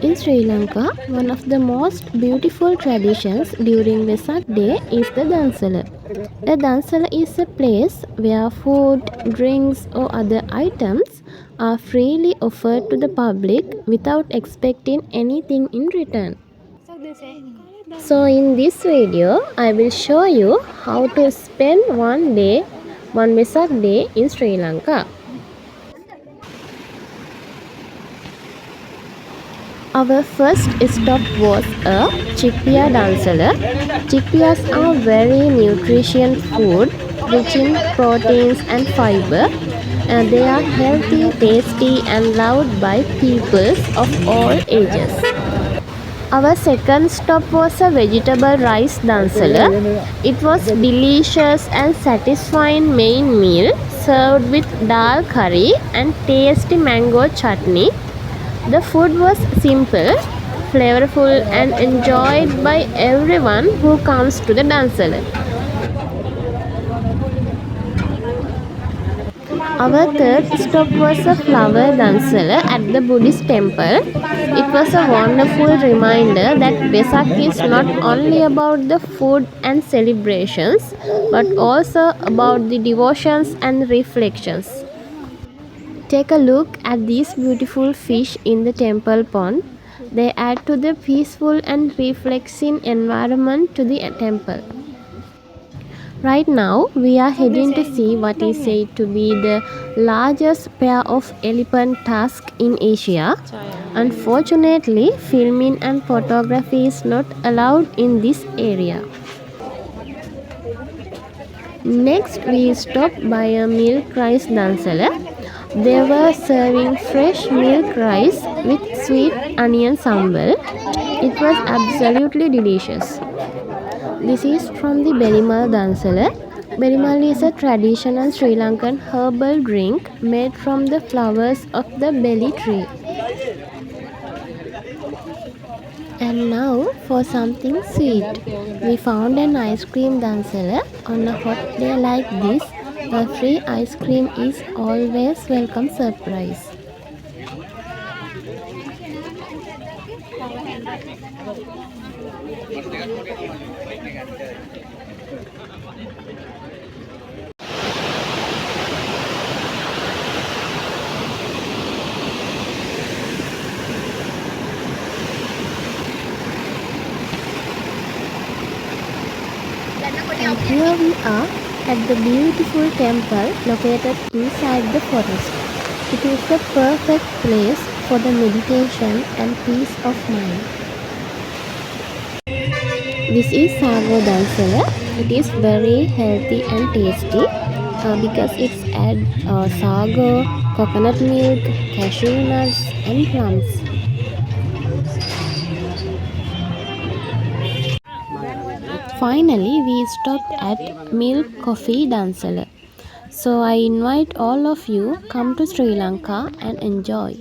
In Sri Lanka, one of the most beautiful traditions during Vesak Day is the Dansala. A Dansala is a place where food, drinks, or other items are freely offered to the public without expecting anything in return. So in this video, I will show you how to spend one Vesak day in Sri Lanka. Our first stop was a chickpea dansala. Chickpeas are very nutritious food, rich in proteins and fiber. They are healthy, tasty, and loved by people of all ages. Our second stop was a vegetable rice dansala. It was delicious and satisfying main meal served with dal curry and tasty mango chutney. The food was simple, flavorful, and enjoyed by everyone who comes to the dansala. Our third stop was a flower dansala at the Buddhist temple. It was a wonderful reminder that Vesak is not only about the food and celebrations, but also about the devotions and reflections. Take a look at these beautiful fish in the temple pond. They add to the peaceful and reflecting environment to the temple. Right now, we are heading to see what is said to be the largest pair of elephant tusks in Asia. Unfortunately, filming and photography is not allowed in this area. Next, we stopped by a milk rice dansala. They were serving fresh milk rice with sweet onion sambal. It was absolutely delicious. This is from the Berimal Dansala. Berimal is a traditional Sri Lankan herbal drink made from the flowers of the belly tree. And now for something sweet. We found an ice cream dansala. On a hot day like this, a free ice cream is always welcome surprise. And here we are at the beautiful temple located inside the forest. It is the perfect place for the meditation and peace of mind. This is Sago Dansala. It is very healthy and tasty because it's add sago, coconut milk, cashew nuts and plums. Finally, we stopped at Milk Coffee Dansala. So I invite all of you come to Sri Lanka and enjoy.